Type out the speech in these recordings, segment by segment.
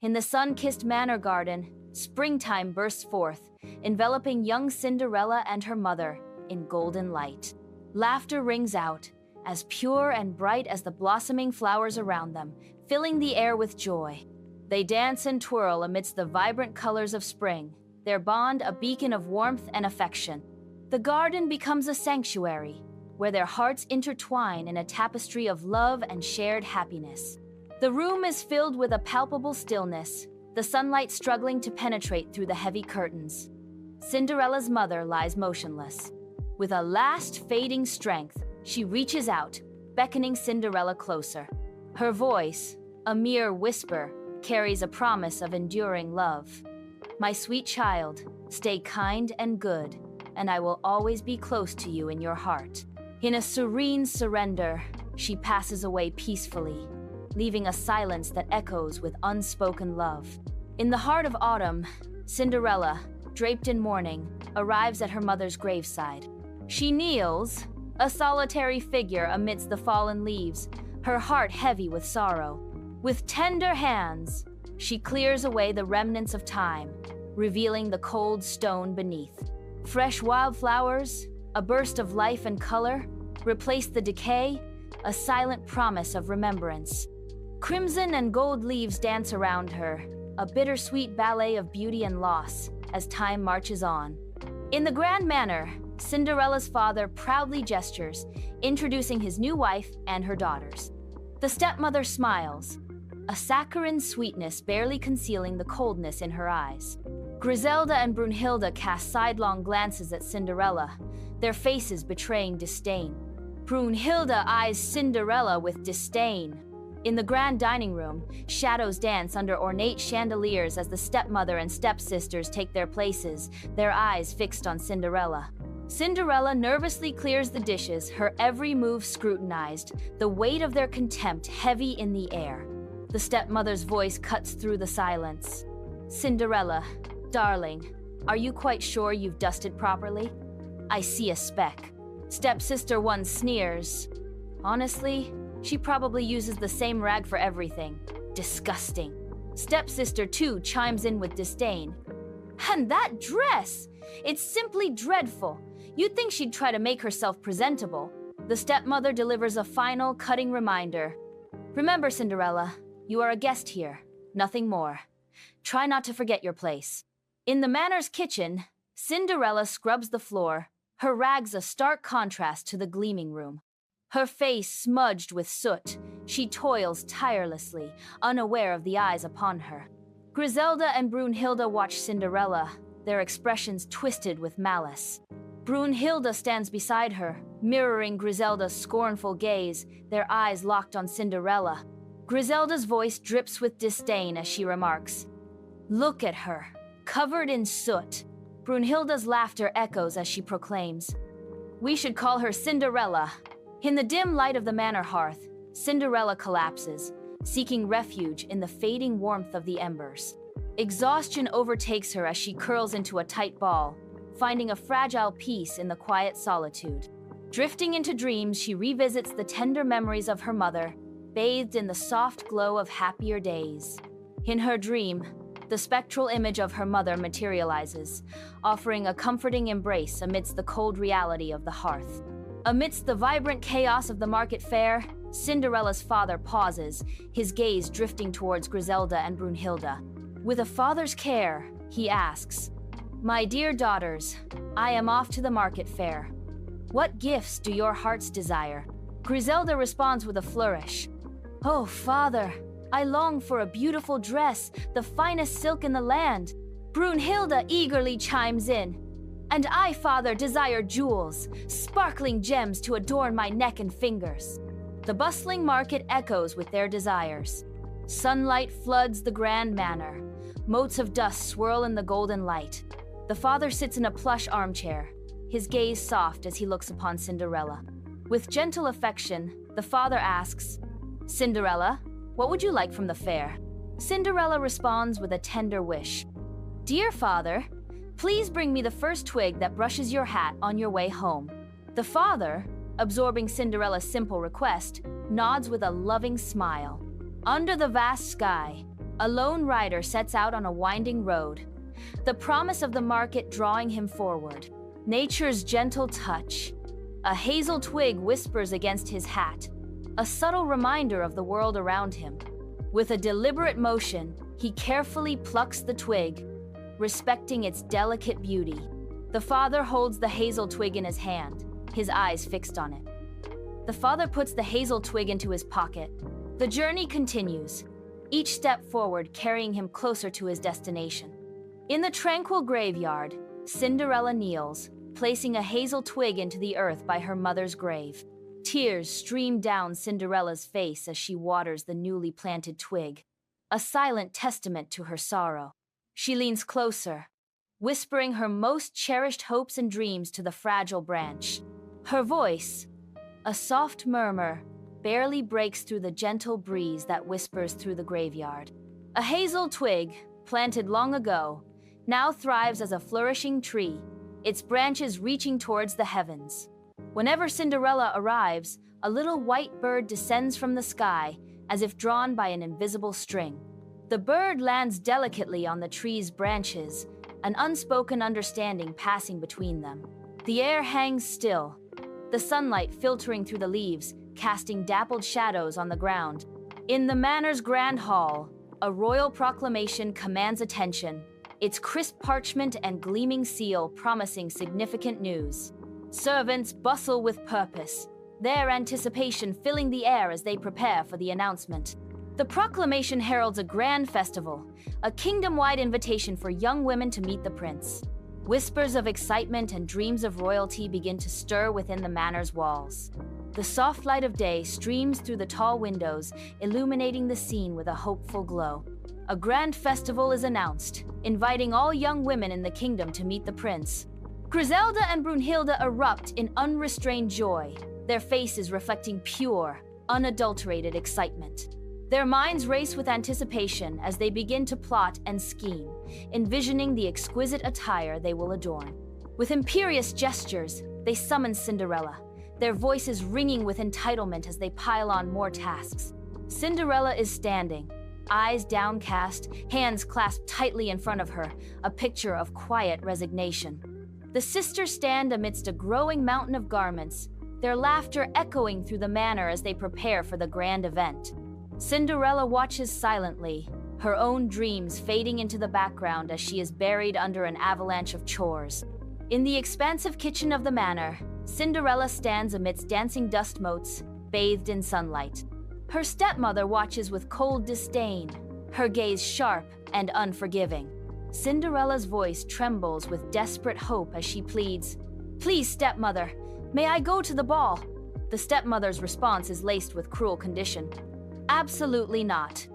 In the sun-kissed manor garden, springtime bursts forth, enveloping young Cinderella and her mother in golden light. Laughter rings out, as pure and bright as the blossoming flowers around them, filling the air with joy. They dance and twirl amidst the vibrant colors of spring, their bond a beacon of warmth and affection. The garden becomes a sanctuary, where their hearts intertwine in a tapestry of love and shared happiness. The room is filled with a palpable stillness, the sunlight struggling to penetrate through the heavy curtains. Cinderella's mother lies motionless. With a last fading strength, she reaches out, beckoning Cinderella closer. Her voice, a mere whisper, carries a promise of enduring love. My sweet child, stay kind and good, and I will always be close to you in your heart. In a serene surrender, she passes away peacefully, leaving a silence that echoes with unspoken love. In the heart of autumn, Cinderella, draped in mourning, arrives at her mother's graveside. She kneels, a solitary figure amidst the fallen leaves, her heart heavy with sorrow. With tender hands, she clears away the remnants of time, revealing the cold stone beneath. Fresh wildflowers, a burst of life and color, replace the decay, a silent promise of remembrance. Crimson and gold leaves dance around her, a bittersweet ballet of beauty and loss as time marches on. In the grand manor, Cinderella's father proudly gestures, introducing his new wife and her daughters. The stepmother smiles, a saccharine sweetness barely concealing the coldness in her eyes. Griselda and Brunhilde cast sidelong glances at Cinderella, their faces betraying disdain. Brunhilde eyes Cinderella with disdain. In the grand dining room, shadows dance under ornate chandeliers as the stepmother and stepsisters take their places, their eyes fixed on Cinderella. Cinderella nervously clears the dishes, her every move scrutinized, the weight of their contempt heavy in the air. The stepmother's voice cuts through the silence. Cinderella, darling, are you quite sure you've dusted properly? I see a speck. Stepsister 1 sneers. Honestly, she probably uses the same rag for everything. Disgusting. Stepsister 2 chimes in with disdain. And that dress! It's simply dreadful. You'd think she'd try to make herself presentable. The stepmother delivers a final, cutting reminder. Remember, Cinderella, you are a guest here, nothing more. Try not to forget your place. In the manor's kitchen, Cinderella scrubs the floor, her rags a stark contrast to the gleaming room. Her face smudged with soot, she toils tirelessly, unaware of the eyes upon her. Griselda and Brunhilde watch Cinderella, their expressions twisted with malice. Brunhilde stands beside her, mirroring Griselda's scornful gaze, their eyes locked on Cinderella. Griselda's voice drips with disdain as she remarks, "Look at her, covered in soot." Brunhilde's laughter echoes as she proclaims, "We should call her Cinderella." In the dim light of the manor hearth, Cinderella collapses, seeking refuge in the fading warmth of the embers. Exhaustion overtakes her as she curls into a tight ball, finding a fragile peace in the quiet solitude. Drifting into dreams, she revisits the tender memories of her mother, bathed in the soft glow of happier days. In her dream, the spectral image of her mother materializes, offering a comforting embrace amidst the cold reality of the hearth. Amidst the vibrant chaos of the market fair, Cinderella's father pauses, his gaze drifting towards Griselda and Brunhilde. With a father's care, he asks, "My dear daughters, I am off to the market fair. What gifts do your hearts desire?" Griselda responds with a flourish. "Oh, father, I long for a beautiful dress, the finest silk in the land." Brunhilde eagerly chimes in. "And I, father, desire jewels, sparkling gems to adorn my neck and fingers." The bustling market echoes with their desires. Sunlight floods the grand manor. Motes of dust swirl in the golden light. The father sits in a plush armchair, his gaze soft as he looks upon Cinderella. With gentle affection, the father asks, "Cinderella, what would you like from the fair?" Cinderella responds with a tender wish. "Dear father, please bring me the first twig that brushes your hat on your way home." The father, absorbing Cinderella's simple request, nods with a loving smile. Under the vast sky, A lone rider sets out on a winding road, the promise of the market drawing him forward. Nature's gentle touch. A hazel twig whispers against his hat, a subtle reminder of the world around him. With a deliberate motion, he carefully plucks the twig, respecting its delicate beauty. The father holds the hazel twig in his hand, his eyes fixed on it. The father puts the hazel twig into his pocket. The journey continues, each step forward carrying him closer to his destination. In the tranquil graveyard, Cinderella kneels, placing a hazel twig into the earth by her mother's grave. Tears stream down Cinderella's face as she waters the newly planted twig, a silent testament to her sorrow. She leans closer, whispering her most cherished hopes and dreams to the fragile branch. Her voice, a soft murmur, barely breaks through the gentle breeze that whispers through the graveyard. A hazel twig, planted long ago, now thrives as a flourishing tree, its branches reaching towards the heavens. Whenever Cinderella arrives, a little white bird descends from the sky, as if drawn by an invisible string. The bird lands delicately on the tree's branches, an unspoken understanding passing between them. The air hangs still, the sunlight filtering through the leaves, casting dappled shadows on the ground. In the manor's grand hall, a royal proclamation commands attention, its crisp parchment and gleaming seal promising significant news. Servants bustle with purpose, their anticipation filling the air as they prepare for the announcement. The proclamation heralds a grand festival, a kingdom-wide invitation for young women to meet the prince. Whispers of excitement and dreams of royalty begin to stir within the manor's walls. The soft light of day streams through the tall windows, illuminating the scene with a hopeful glow. A grand festival is announced, inviting all young women in the kingdom to meet the prince. Griselda and Brunhilde erupt in unrestrained joy, their faces reflecting pure, unadulterated excitement. Their minds race with anticipation as they begin to plot and scheme, envisioning the exquisite attire they will adorn. With imperious gestures, they summon Cinderella, their voices ringing with entitlement as they pile on more tasks. Cinderella is standing, eyes downcast, hands clasped tightly in front of her, a picture of quiet resignation. The sisters stand amidst a growing mountain of garments, their laughter echoing through the manor as they prepare for the grand event. Cinderella watches silently, her own dreams fading into the background as she is buried under an avalanche of chores. In the expansive kitchen of the manor, Cinderella stands amidst dancing dust motes, bathed in sunlight. Her stepmother watches with cold disdain, her gaze sharp and unforgiving. Cinderella's voice trembles with desperate hope as she pleads, "Please, stepmother, may I go to the ball?" The stepmother's response is laced with cruel condition. Absolutely not.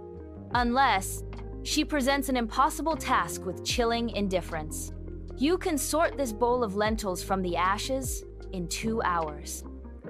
Unless she presents an impossible task with chilling indifference. You can sort this bowl of lentils from the ashes in 2 hours.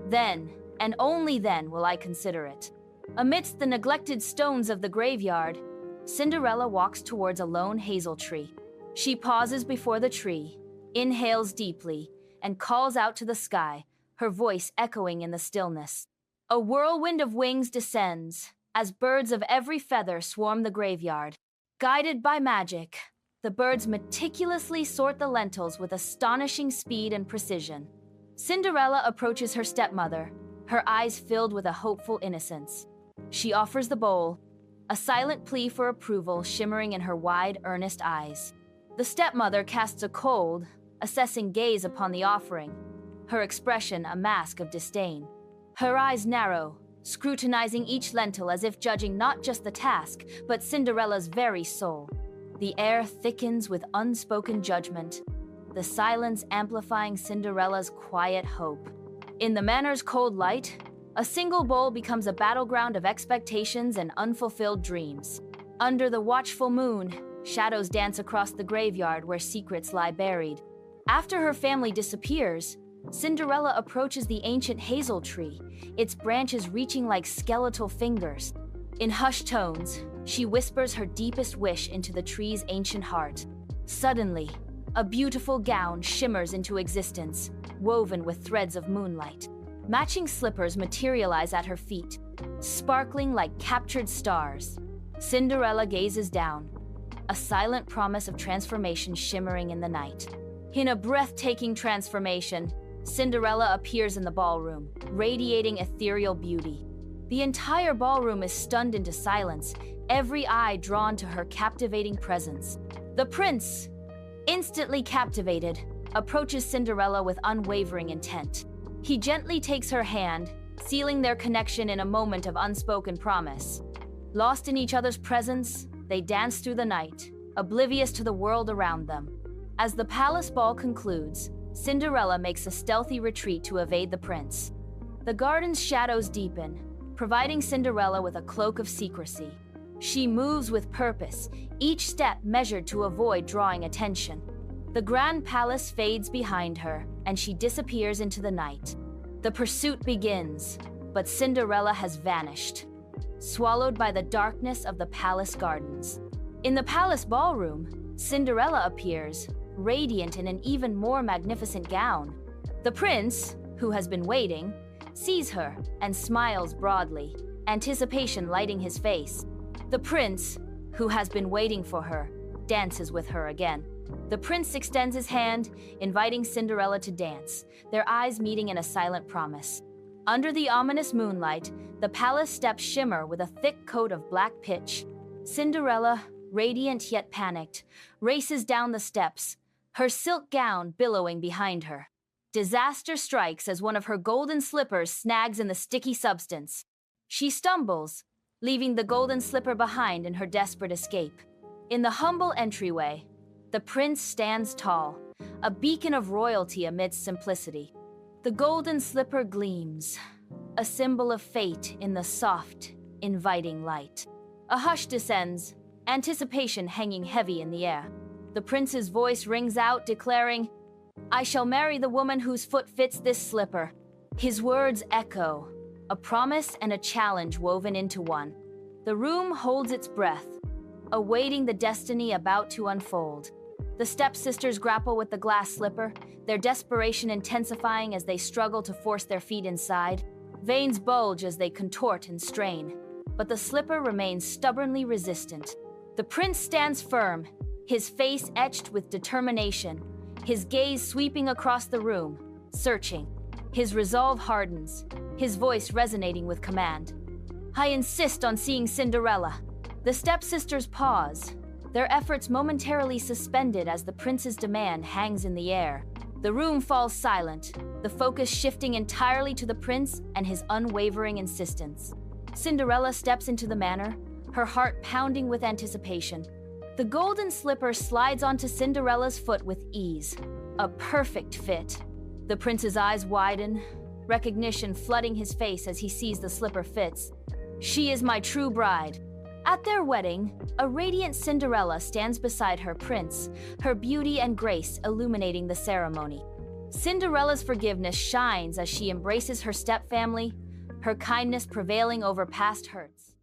Then, and only then, will I consider it. Amidst the neglected stones of the graveyard, Cinderella walks towards a lone hazel tree. She pauses before the tree, inhales deeply, and calls out to the sky, her voice echoing in the stillness. A whirlwind of wings descends, as birds of every feather swarm the graveyard. Guided by magic, the birds meticulously sort the lentils with astonishing speed and precision. Cinderella approaches her stepmother, her eyes filled with a hopeful innocence. She offers the bowl, a silent plea for approval shimmering in her wide, earnest eyes. The stepmother casts a cold, assessing gaze upon the offering, her expression a mask of disdain. Her eyes narrow, scrutinizing each lentil as if judging not just the task, but Cinderella's very soul. The air thickens with unspoken judgment, the silence amplifying Cinderella's quiet hope. In the manor's cold light, a single bowl becomes a battleground of expectations and unfulfilled dreams. Under the watchful moon, shadows dance across the graveyard where secrets lie buried. After her family disappears, Cinderella approaches the ancient hazel tree, its branches reaching like skeletal fingers. In hushed tones, she whispers her deepest wish into the tree's ancient heart. Suddenly, a beautiful gown shimmers into existence, woven with threads of moonlight. Matching slippers materialize at her feet, sparkling like captured stars. Cinderella gazes down, a silent promise of transformation shimmering in the night. In a breathtaking transformation, Cinderella appears in the ballroom, radiating ethereal beauty. The entire ballroom is stunned into silence, every eye drawn to her captivating presence. The prince, instantly captivated, approaches Cinderella with unwavering intent. He gently takes her hand, sealing their connection in a moment of unspoken promise. Lost in each other's presence, they dance through the night, oblivious to the world around them. As the palace ball concludes, Cinderella makes a stealthy retreat to evade the prince. The garden's shadows deepen, providing Cinderella with a cloak of secrecy. She moves with purpose, each step measured to avoid drawing attention. The grand palace fades behind her, and she disappears into the night. The pursuit begins, but Cinderella has vanished, swallowed by the darkness of the palace gardens. In the palace ballroom, Cinderella appears, radiant in an even more magnificent gown. The prince, who has been waiting, sees her and smiles broadly, anticipation lighting his face. The prince, who has been waiting for her, dances with her again. The prince extends his hand, inviting Cinderella to dance, their eyes meeting in a silent promise. Under the ominous moonlight, the palace steps shimmer with a thick coat of black pitch. Cinderella, radiant yet panicked, races down the steps, her silk gown billowing behind her. Disaster strikes as one of her golden slippers snags in the sticky substance. She stumbles, leaving the golden slipper behind in her desperate escape. In the humble entryway, the prince stands tall, a beacon of royalty amidst simplicity. The golden slipper gleams, a symbol of fate in the soft, inviting light. A hush descends, anticipation hanging heavy in the air. The prince's voice rings out, declaring, "I shall marry the woman whose foot fits this slipper." His words echo, a promise and a challenge woven into one. The room holds its breath, awaiting the destiny about to unfold. The stepsisters grapple with the glass slipper, their desperation intensifying as they struggle to force their feet inside. Veins bulge as they contort and strain, but the slipper remains stubbornly resistant. The prince stands firm, his face etched with determination, his gaze sweeping across the room, searching. His resolve hardens, his voice resonating with command. "I insist on seeing Cinderella." The stepsisters pause, their efforts momentarily suspended as the prince's demand hangs in the air. The room falls silent, the focus shifting entirely to the prince and his unwavering insistence. Cinderella steps into the manor, her heart pounding with anticipation. The golden slipper slides onto Cinderella's foot with ease, a perfect fit. The prince's eyes widen, recognition flooding his face as he sees the slipper fits. She is my true bride. At their wedding, a radiant Cinderella stands beside her prince, her beauty and grace illuminating the ceremony. Cinderella's forgiveness shines as she embraces her stepfamily, her kindness prevailing over past hurts.